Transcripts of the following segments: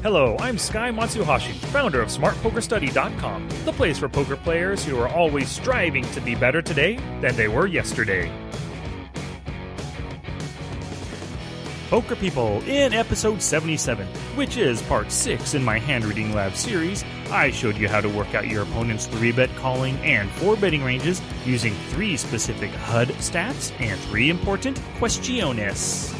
Hello, I'm Sky Matsuhashi, founder of SmartPokerStudy.com, the place for poker players who are always striving to be better today than they were yesterday. Poker People, in episode 77, which is part 6 in my Handreading Lab series, I showed you how to work out your opponent's 3-bet calling and 4-betting ranges using 3 specific HUD stats and 3 important questiones.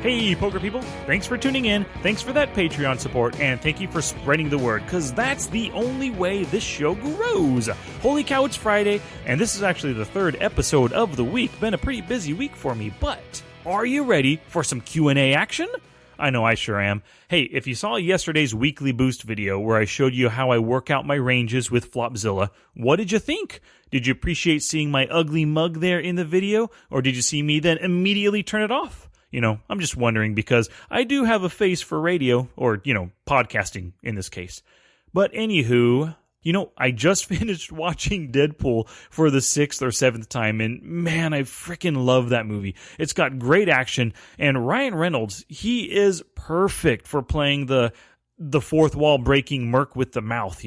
Hey, Poker People, thanks for tuning in, thanks for that Patreon support, and thank you for spreading the word, because that's the only way this show grows. Holy cow, it's Friday, and this is actually the 3rd episode of the week. Been a pretty busy week for me, but are you ready for some Q&A action? I know I sure am. Hey, if you saw yesterday's Weekly Boost video where I showed you how I work out my ranges with Flopzilla, what did you think? Did you appreciate seeing my ugly mug there in the video, or did you see me then immediately turn it off? You know, I'm just wondering because I do have a face for radio, or, podcasting in this case. But anywho, I just finished watching Deadpool for the 6th or 7th time, and man, I freaking love that movie. It's got great action, and Ryan Reynolds, he is perfect for playing the fourth wall breaking merc with the mouth,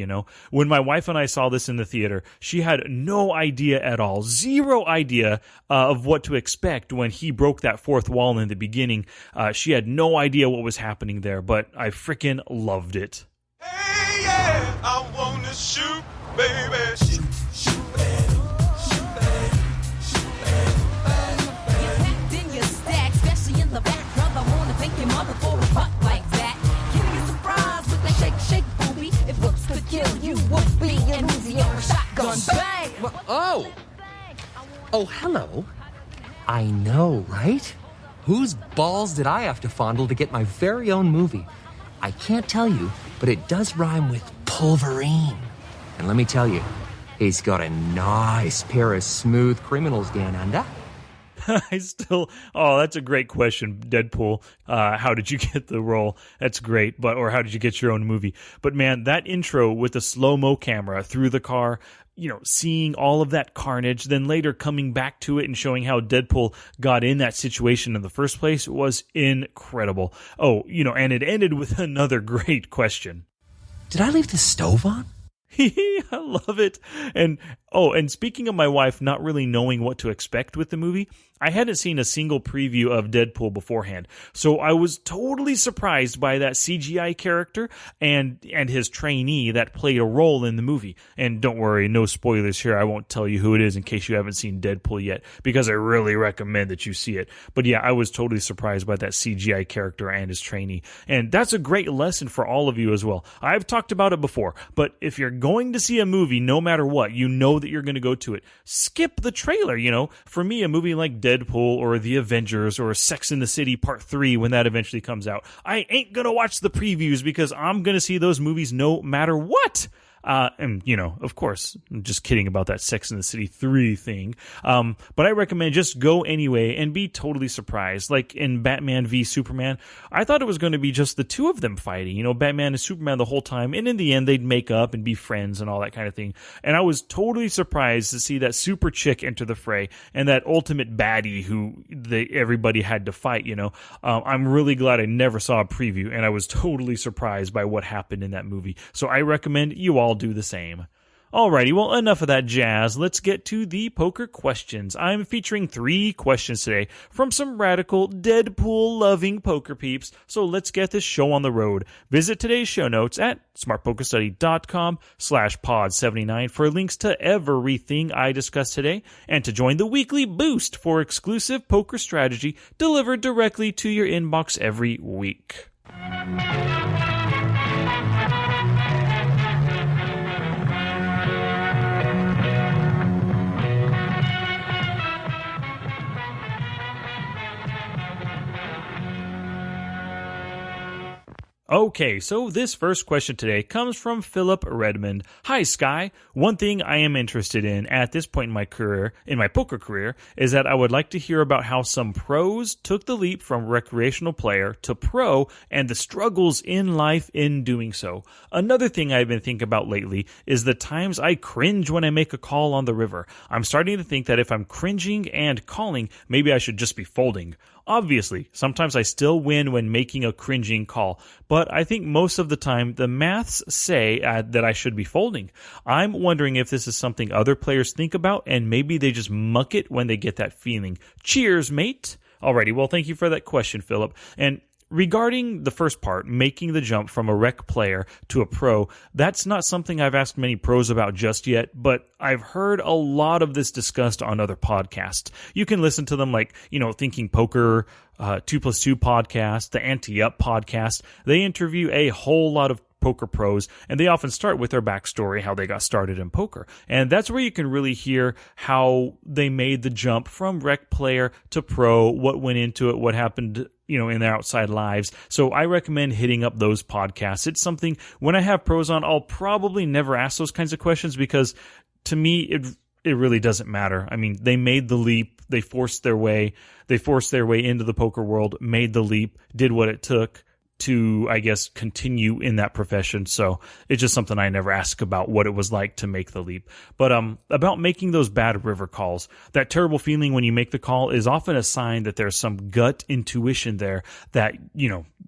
When my wife and I saw this in the theater, she had no idea at all, zero idea of what to expect when he broke that fourth wall in the beginning. She had no idea what was happening there, but I freaking loved it. Hey, yeah, I wanna shoot, baby. Shoot, baby. Shoot, baby. Shoot, baby. You packed in your stack, especially in the back, brother. I wanna thank your mother for a buck like that. Shake, booby. If looks could kill you, would be an Uzi or a shotgun. Bang! Oh, hello. I know, right? Whose balls did I have to fondle to get my very own movie? I can't tell you, but it does rhyme with Pulverine. And let me tell you, he's got a nice pair of smooth criminals down under. That's a great question, Deadpool. How did you get the role? That's great. Or how did you get your own movie? But man, that intro with the slow-mo camera through the car, seeing all of that carnage, then later coming back to it and showing how Deadpool got in that situation in the first place was incredible. And it ended with another great question. Did I leave the stove on? I love it. And speaking of my wife not really knowing what to expect with the movie, I hadn't seen a single preview of Deadpool beforehand. So I was totally surprised by that CGI character and his trainee that played a role in the movie. And don't worry, no spoilers here. I won't tell you who it is in case you haven't seen Deadpool yet, because I really recommend that you see it. But yeah, I was totally surprised by that CGI character and his trainee. And that's a great lesson for all of you as well. I've talked about it before, but if you're going to see a movie, no matter what, that you're going to go to it. Skip the trailer, For me, a movie like Deadpool or The Avengers or Sex and the City Part 3, when that eventually comes out, I ain't going to watch the previews because I'm going to see those movies no matter what. Of course, I'm just kidding about that Sex and the City 3 thing. But I recommend just go anyway and be totally surprised. Like in Batman v Superman, I thought it was going to be just the two of them fighting, Batman and Superman the whole time. And in the end, they'd make up and be friends and all that kind of thing. And I was totally surprised to see that super chick enter the fray and that ultimate baddie who everybody had to fight, I'm really glad I never saw a preview, and I was totally surprised by what happened in that movie. So I recommend you all do the same. Alrighty, well, enough of that jazz. Let's get to the poker questions. I'm featuring 3 questions today from some radical Deadpool-loving poker peeps, so let's get this show on the road. Visit today's show notes at smartpokerstudy.com/pod79 for links to everything I discussed today, and to join the weekly boost for exclusive poker strategy delivered directly to your inbox every week. Okay, so this first question today comes from Philip Redmond. Hi, Sky. One thing I am interested in at this point in my career, in my poker career, is that I would like to hear about how some pros took the leap from recreational player to pro and the struggles in life in doing so. Another thing I've been thinking about lately is the times I cringe when I make a call on the river. I'm starting to think that if I'm cringing and calling, maybe I should just be folding. Obviously, sometimes I still win when making a cringing call, but I think most of the time the maths say that I should be folding. I'm wondering if this is something other players think about, and maybe they just muck it when they get that feeling. Cheers, mate! Alrighty, well, thank you for that question, Philip. And regarding the first part, making the jump from a rec player to a pro, that's not something I've asked many pros about just yet, but I've heard a lot of this discussed on other podcasts. You can listen to them like, Thinking Poker, 2+2 podcast, the Ante-Up podcast. They interview a whole lot of poker pros, and they often start with their backstory, how they got started in poker. And that's where you can really hear how they made the jump from rec player to pro, what went into it, what happened in their outside lives. So I recommend hitting up those podcasts. It's something, when I have pros on, I'll probably never ask those kinds of questions because to me, it really doesn't matter. I mean, they made the leap, they forced their way into the poker world, made the leap, did what it took to, I guess, continue in that profession. So it's just something I never ask about what it was like to make the leap. But about making those bad river calls, that terrible feeling when you make the call is often a sign that there's some gut intuition there that,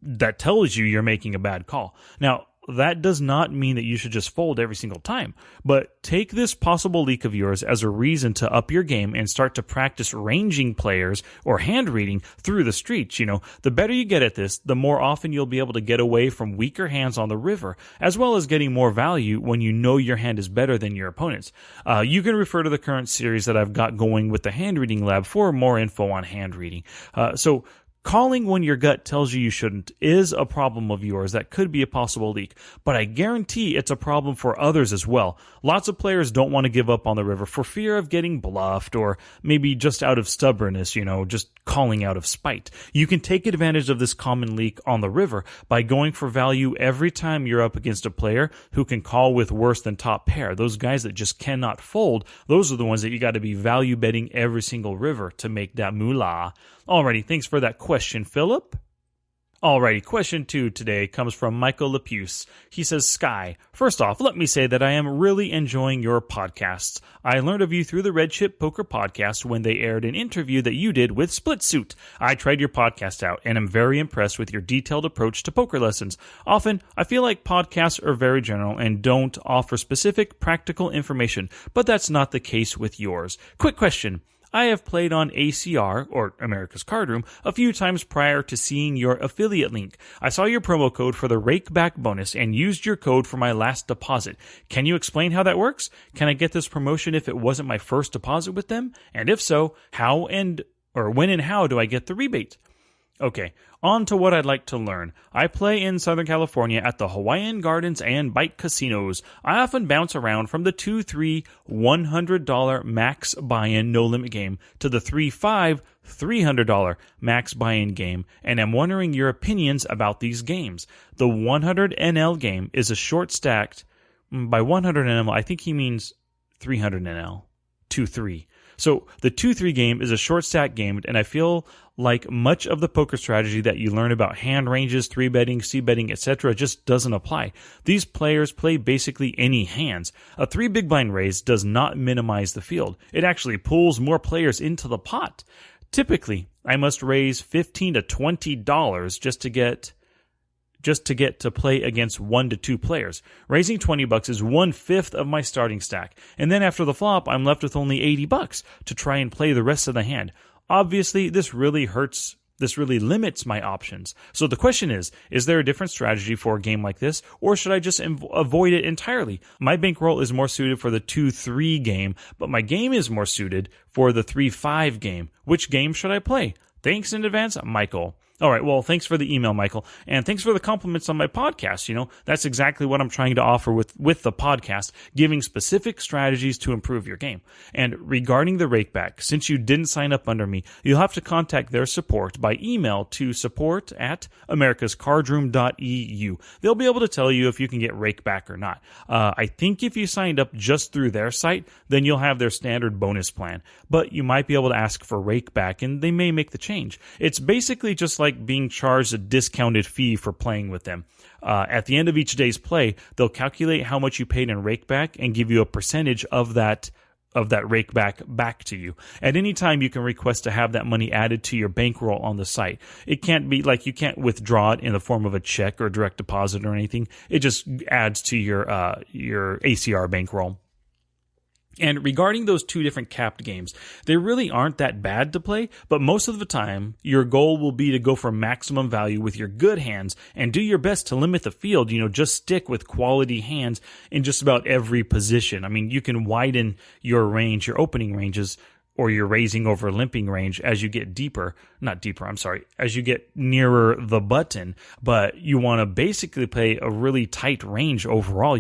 that tells you you're making a bad call. Now, that does not mean that you should just fold every single time, but take this possible leak of yours as a reason to up your game and start to practice ranging players or hand reading through the streets. The better you get at this, the more often you'll be able to get away from weaker hands on the river, as well as getting more value when you know your hand is better than your opponent's. You can refer to the current series that I've got going with the hand reading lab for more info on hand reading. So calling when your gut tells you shouldn't is a problem of yours that could be a possible leak, but I guarantee it's a problem for others as well. Lots of players don't want to give up on the river for fear of getting bluffed or maybe just out of stubbornness, just calling out of spite. You can take advantage of this common leak on the river by going for value every time you're up against a player who can call with worse than top pair. Those guys that just cannot fold, those are the ones that you got to be value betting every single river to make that moolah. Alrighty, thanks for that question, Philip. Alrighty, question 2 today comes from Michael.Rakeback. He says, Sky, first off, let me say that I am really enjoying your podcasts. I learned of you through the Red Chip Poker podcast when they aired an interview that you did with Split Suit. I tried your podcast out and am very impressed with your detailed approach to poker lessons. Often, I feel like podcasts are very general and don't offer specific practical information, but that's not the case with yours. Quick question. I have played on ACR, or America's Card Room, a few times prior to seeing your affiliate link. I saw your promo code for the Rakeback bonus and used your code for my last deposit. Can you explain how that works? Can I get this promotion if it wasn't my first deposit with them? And if so, when and how do I get the rebate? Okay, on to what I'd like to learn. I play in Southern California at the Hawaiian Gardens and Bike Casinos. I often bounce around from the 2-3 $100 max buy-in no-limit game to the 3-5 $300 max buy-in game, and I'm wondering your opinions about these games. The 100 NL game is a short-stacked, by 100 NL, I think he means 300 NL, 2-3. So the 2-3 game is a short stack game, and I feel like much of the poker strategy that you learn about hand ranges, 3-betting, c-betting, etc. just doesn't apply. These players play basically any hands. A 3 big blind raise does not minimize the field. It actually pulls more players into the pot. Typically, I must raise $15 to $20 just to get to play against 1 to 2 players. Raising $20 is 1/5 of my starting stack, and then after the flop, I'm left with only $80 to try and play the rest of the hand. Obviously, this really limits my options. So the question is there a different strategy for a game like this, or should I just avoid it entirely? My bankroll is more suited for the 2-3 game, but my game is more suited for the 3-5 game. Which game should I play? Thanks in advance, Michael. All right, well, thanks for the email, Michael, and thanks for the compliments on my podcast. That's exactly what I'm trying to offer with the podcast, giving specific strategies to improve your game. And regarding the Rakeback, since you didn't sign up under me, you'll have to contact their support by email to support@americascardroom.eu. They'll be able to tell you if you can get Rakeback or not. I think if you signed up just through their site, then you'll have their standard bonus plan, but you might be able to ask for Rakeback, and they may make the change. It's basically just like being charged a discounted fee for playing with them. At the end of each day's play, they'll calculate how much you paid in Rakeback and give you a percentage of that of that rake back to you. At any time, you can request to have that money added to your bankroll on the site. It can't be like you can't withdraw it in the form of a check or direct deposit or anything. It just adds to your ACR bankroll. And regarding those two different capped games, they really aren't that bad to play, but most of the time, your goal will be to go for maximum value with your good hands and do your best to limit the field. Just stick with quality hands in just about every position. I mean, you can widen your range, your opening ranges, or your raising over limping range as you get as you get nearer the button, but you want to basically play a really tight range overall.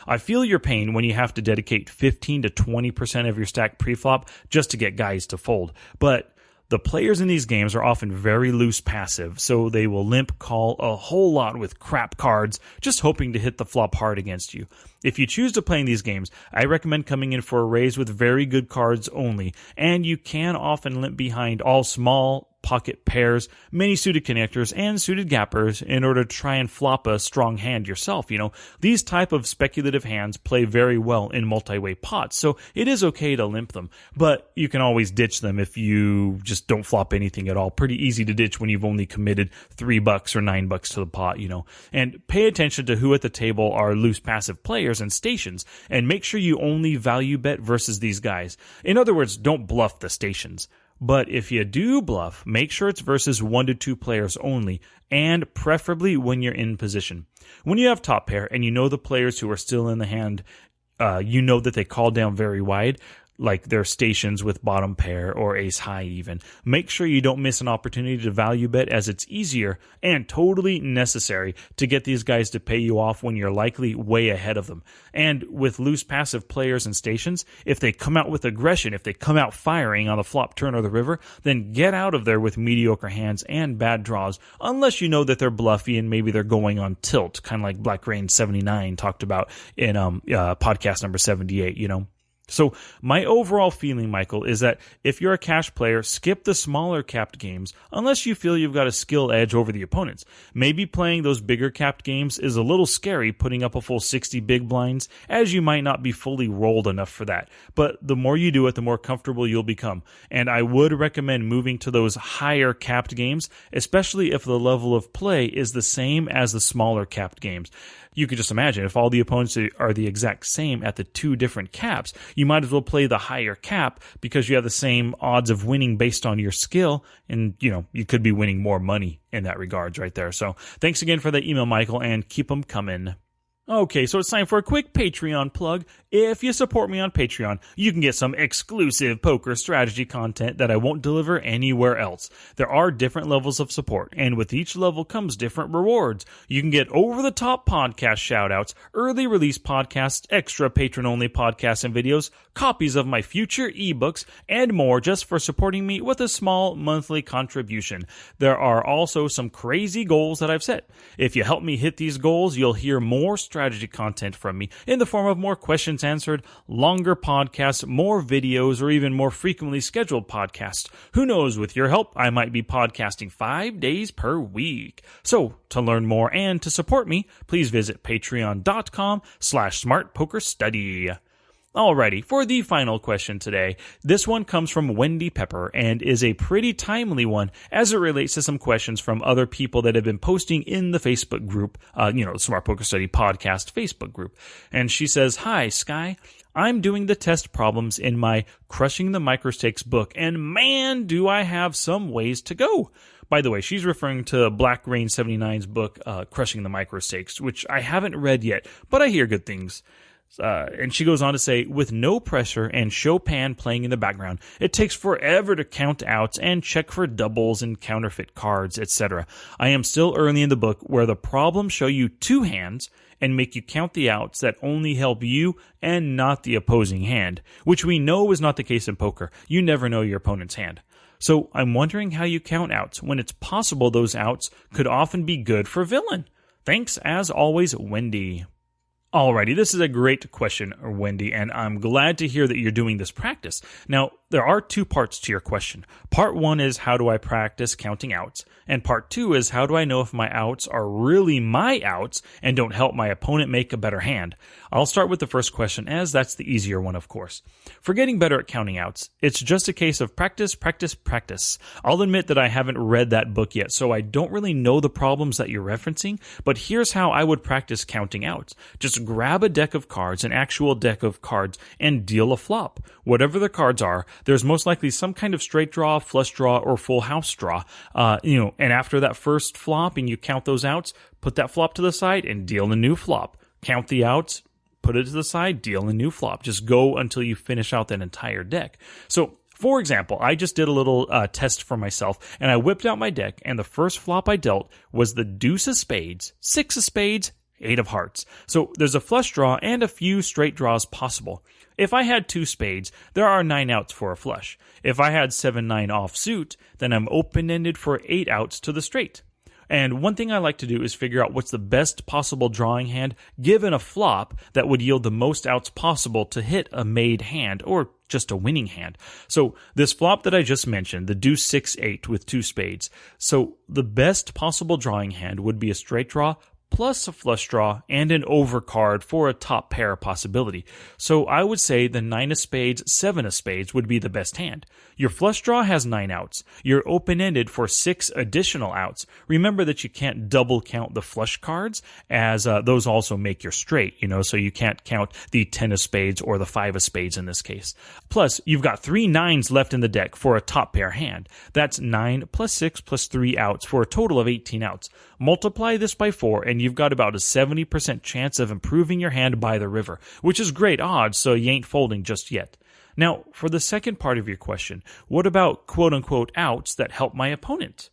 I feel your pain when you have to dedicate 15 to 20% of your stack preflop just to get guys to fold, but the players in these games are often very loose passive, so they will limp call a whole lot with crap cards, just hoping to hit the flop hard against you. If you choose to play in these games, I recommend coming in for a raise with very good cards only, and you can often limp behind all small pocket pairs, many suited connectors, and suited gappers in order to try and flop a strong hand yourself. These type of speculative hands play very well in multi-way pots, so it is okay to limp them, but you can always ditch them if you just don't flop anything at all. Pretty easy to ditch when you've only committed $3 or $9 to the pot, And pay attention to who at the table are loose passive players and stations, and make sure you only value bet versus these guys. In other words, don't bluff the stations. But if you do bluff, make sure it's versus 1 to 2 players only, and preferably when you're in position. When you have top pair and you know the players who are still in the hand, you know that they call down very wide, like their stations with bottom pair or ace high even. Make sure you don't miss an opportunity to value bet, as it's easier and totally necessary to get these guys to pay you off when you're likely way ahead of them. And with loose passive players and stations, if they come out with aggression, if they come out firing on the flop, turn, or the river, then get out of there with mediocre hands and bad draws, unless you know that they're bluffy and maybe they're going on tilt, kind of like Black Rain 79 talked about in podcast number 78, So my overall feeling, Michael, is that if you're a cash player, skip the smaller capped games unless you feel you've got a skill edge over the opponents. Maybe playing those bigger capped games is a little scary, putting up a full 60 big blinds, as you might not be fully rolled enough for that. But the more you do it, the more comfortable you'll become. And I would recommend moving to those higher capped games, especially if the level of play is the same as the smaller capped games. You could just imagine if all the opponents are the exact same at the two different caps, you might as well play the higher cap because you have the same odds of winning based on your skill, and you could be winning more money in that regards right there. So thanks again for that email, Michael, and keep them coming. Okay, so it's time for a quick Patreon plug. If you support me on Patreon, you can get some exclusive poker strategy content that I won't deliver anywhere else. There are different levels of support, and with each level comes different rewards. You can get over-the-top podcast shoutouts, early release podcasts, extra patron-only podcasts and videos, copies of my future ebooks, and more just for supporting me with a small monthly contribution. There are also some crazy goals that I've set. If you help me hit these goals, you'll hear more strategy content from me in the form of more questions answered, longer podcasts, more videos, or even more frequently scheduled podcasts. Who knows, with your help, I might be podcasting 5 days per week. So, to learn more and to support me, please visit patreon.com/smartpokerstudy. Alrighty, for the final question today, this one comes from Wendy Pepper and is a pretty timely one as it relates to some questions from other people that have been posting in the Facebook group, the Smart Poker Study Podcast Facebook group. And she says, "Hi, Sky. I'm doing the test problems in my Crushing the Microstakes book, and man, do I have some ways to go." By the way, she's referring to Black Rain 79's book, Crushing the Microstakes, which I haven't read yet, but I hear good things. And she goes on to say, "With no pressure and Chopin playing in the background, it takes forever to count outs and check for doubles and counterfeit cards, etc. I am still early in the book where the problems show you two hands and make you count the outs that only help you and not the opposing hand, which we know is not the case in poker. You never know your opponent's hand. So I'm wondering how you count outs when it's possible those outs could often be good for villain. Thanks, as always, Wendy." Alrighty, this is a great question, Wendy, and I'm glad to hear that you're doing this practice. Now, there are two parts to your question. Part one is how do I practice counting outs? And part two is how do I know if my outs are really my outs and don't help my opponent make a better hand? I'll start with the first question, as that's the easier one, of course. For getting better at counting outs, it's just a case of practice, practice, practice. I'll admit that I haven't read that book yet, so I don't really know the problems that you're referencing, but here's how I would practice counting outs. Just grab a deck of cards, an actual deck of cards, and deal a flop. Whatever the cards are, there's most likely some kind of straight draw, flush draw, or full house draw. And after that first flop and you count those outs, put that flop to the side and deal a new flop. Count the outs, put it to the side, deal a new flop. Just go until you finish out that entire deck. So, for example, I just did a little test for myself, and I whipped out my deck, and the first flop I dealt was the deuce of spades, six of spades, eight of hearts. So there's a flush draw and a few straight draws possible. If I had two spades, there are 9 outs for a flush. If I had 7-9 offsuit, then I'm open-ended for 8 outs to the straight. And one thing I like to do is figure out what's the best possible drawing hand given a flop that would yield the most outs possible to hit a made hand or just a winning hand. So this flop that I just mentioned, the deuce 6-8 with 2 spades. So the best possible drawing hand would be a straight draw plus a flush draw and an overcard for a top pair possibility. So I would say the 9 of spades, 7 of spades would be the best hand. Your flush draw has 9 outs. You're open-ended for 6 additional outs. Remember that you can't double count the flush cards, as those also make your straight, so you can't count the 10 of spades or the 5 of spades in this case. Plus, you've got 3 9s left in the deck for a top pair hand. That's 9 plus 6 plus 3 outs for a total of 18 outs. Multiply this by 4 and you've got about a 70% chance of improving your hand by the river, which is great odds, so you ain't folding just yet. Now, for the second part of your question, what about quote-unquote outs that help my opponent?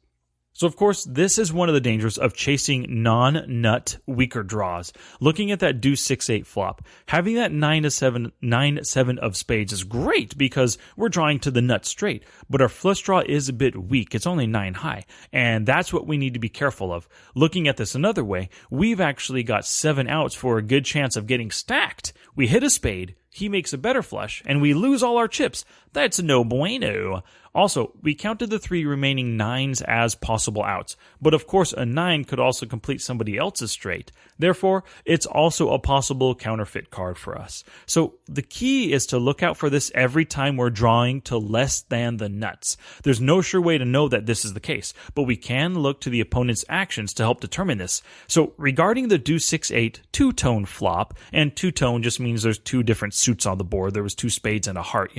So, of course, this is one of the dangers of chasing non-nut weaker draws. Looking at that deuce 6-8 flop, having that 9-7 of spades is great because we're drawing to the nut straight, but our flush draw is a bit weak. It's only 9 high, and that's what we need to be careful of. Looking at this another way, we've actually got 7 outs for a good chance of getting stacked. We hit a spade, he makes a better flush, and we lose all our chips. That's no bueno. Also, we counted the 3 remaining 9s as possible outs, but of course a 9 could also complete somebody else's straight. Therefore, it's also a possible counterfeit card for us. So the key is to look out for this every time we're drawing to less than the nuts. There's no sure way to know that this is the case, but we can look to the opponent's actions to help determine this. So regarding the deuce 6-8 two-tone flop, and two-tone just means there's 2 different suits on the board. There was 2 spades and a heart,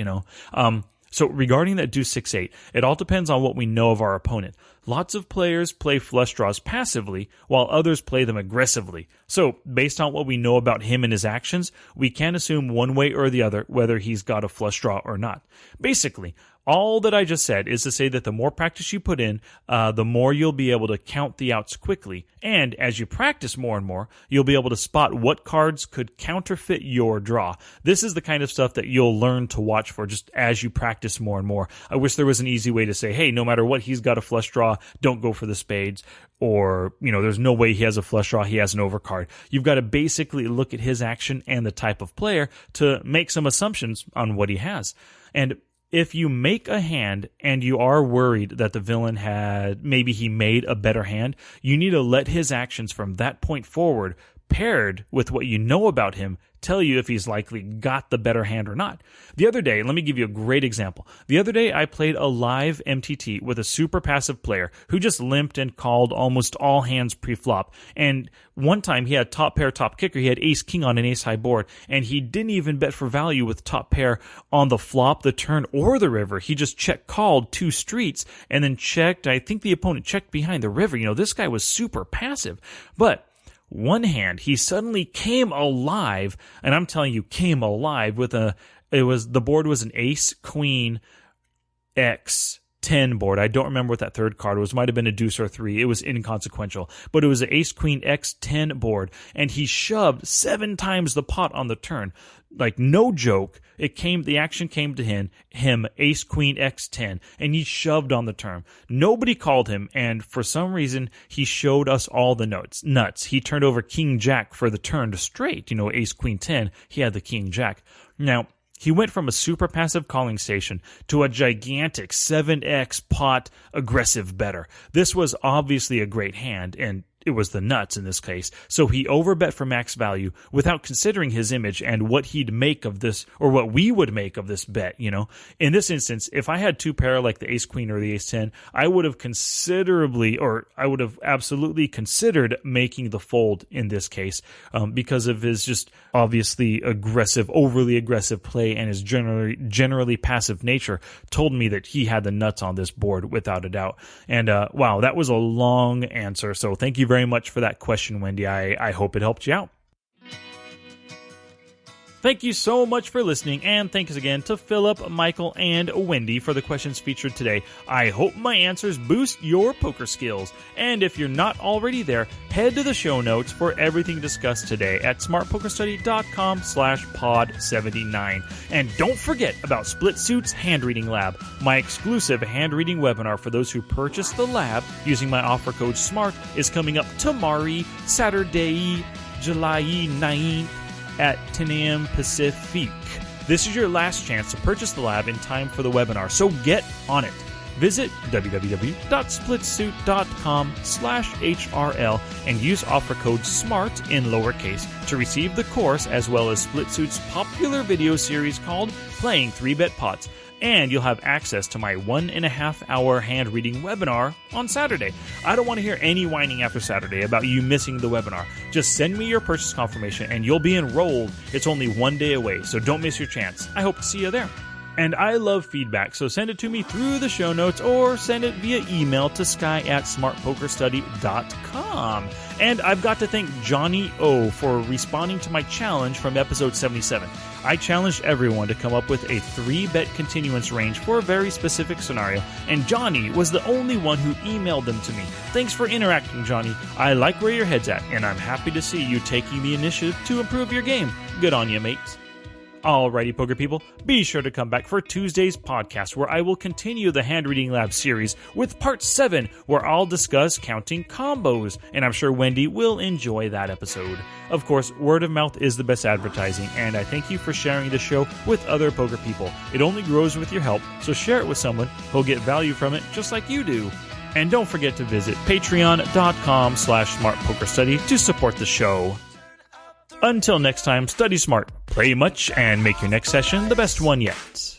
So regarding that deuce 6-8, it all depends on what we know of our opponent. Lots of players play flush draws passively, while others play them aggressively. So, based on what we know about him and his actions, we can assume one way or the other whether he's got a flush draw or not. Basically, all that I just said is to say that the more practice you put in, the more you'll be able to count the outs quickly. And as you practice more and more, you'll be able to spot what cards could counterfeit your draw. This is the kind of stuff that you'll learn to watch for just as you practice more and more. I wish there was an easy way to say, hey, no matter what, he's got a flush draw, don't go for the spades. Or, there's no way he has a flush draw, he has an overcard. You've got to basically look at his action and the type of player to make some assumptions on what he has. And if you make a hand and you are worried that the villain maybe he made a better hand, you need to let his actions from that point forward, paired with what you know about him, tell you if he's likely got the better hand or not. The other day, let me give you a great example. The other day, I played a live MTT with a super passive player who just limped and called almost all hands pre-flop. And one time, he had top pair, top kicker. He had ace-king on an ace-high board, and he didn't even bet for value with top pair on the flop, the turn, or the river. He just check-called 2 streets and then checked. I think the opponent checked behind the river. This guy was super passive. But one hand, he suddenly came alive, and I'm telling you, came alive with the board was an ace, queen, X, 10 board. I don't remember what that third card was. Might have been a deuce or 3. It was inconsequential. But it was an ace, queen, X, 10 board, and he shoved 7 times the pot on the turn. Like, no joke. The action came to him, ace, queen, X, 10, and he shoved on the turn. Nobody called him, and for some reason, he showed us all the nuts. He turned over king, jack for the turn to straight. Ace, queen, 10. He had the king, jack. Now, He went from a super passive calling station to a gigantic 7x pot aggressive better. This was obviously a great hand, and it was the nuts in this case, so he overbet for max value without considering his image and what he'd make of this, or what we would make of this bet, you know. In this instance, if I had two pair like the ace-queen or the ace-10, I would have absolutely considered making the fold in this case, because of his just obviously overly aggressive play, and his generally passive nature told me that he had the nuts on this board without a doubt. And wow, that was a long answer, so thank you very much for that question, Wendy. I hope it helped you out. Thank you so much for listening, and thanks again to Philip, Michael, and Wendy for the questions featured today. I hope my answers boost your poker skills. And if you're not already there, head to the show notes for everything discussed today at smartpokerstudy.com/pod79. And don't forget about Split Suit's Hand Reading Lab, my exclusive hand reading webinar for those who purchase the lab using my offer code SMART is coming up tomorrow, Saturday, July 9th. At 10 a.m. Pacific. This is your last chance to purchase the lab in time for the webinar, so get on it. Visit www.splitsuit.com/HRL and use offer code SMART in lowercase to receive the course, as well as Split Suit's popular video series called Playing 3-Bet Pots. And you'll have access to my 1.5-hour hand reading webinar on Saturday. I don't want to hear any whining after Saturday about you missing the webinar. Just send me your purchase confirmation and you'll be enrolled. It's only 1 day away, so don't miss your chance. I hope to see you there. And I love feedback, so send it to me through the show notes or send it via email to sky@smartpokerstudy.com. And I've got to thank Johnny O for responding to my challenge from episode 77. I challenged everyone to come up with a 3-bet continuance range for a very specific scenario, and Johnny was the only one who emailed them to me. Thanks for interacting, Johnny. I like where your head's at, and I'm happy to see you taking the initiative to improve your game. Good on you, mates. Alrighty, poker people, be sure to come back for Tuesday's podcast, where I will continue the Hand Reading Lab series with part 7, where I'll discuss counting combos, and I'm sure Wendy will enjoy that episode. Of course, word of mouth is the best advertising, and I thank you for sharing the show with other poker people. It only grows with your help, so share it with someone who'll get value from it just like you do. And don't forget to visit patreon.com/smartpokerstudy to support the show. Until next time, study smart, play much, and make your next session the best one yet.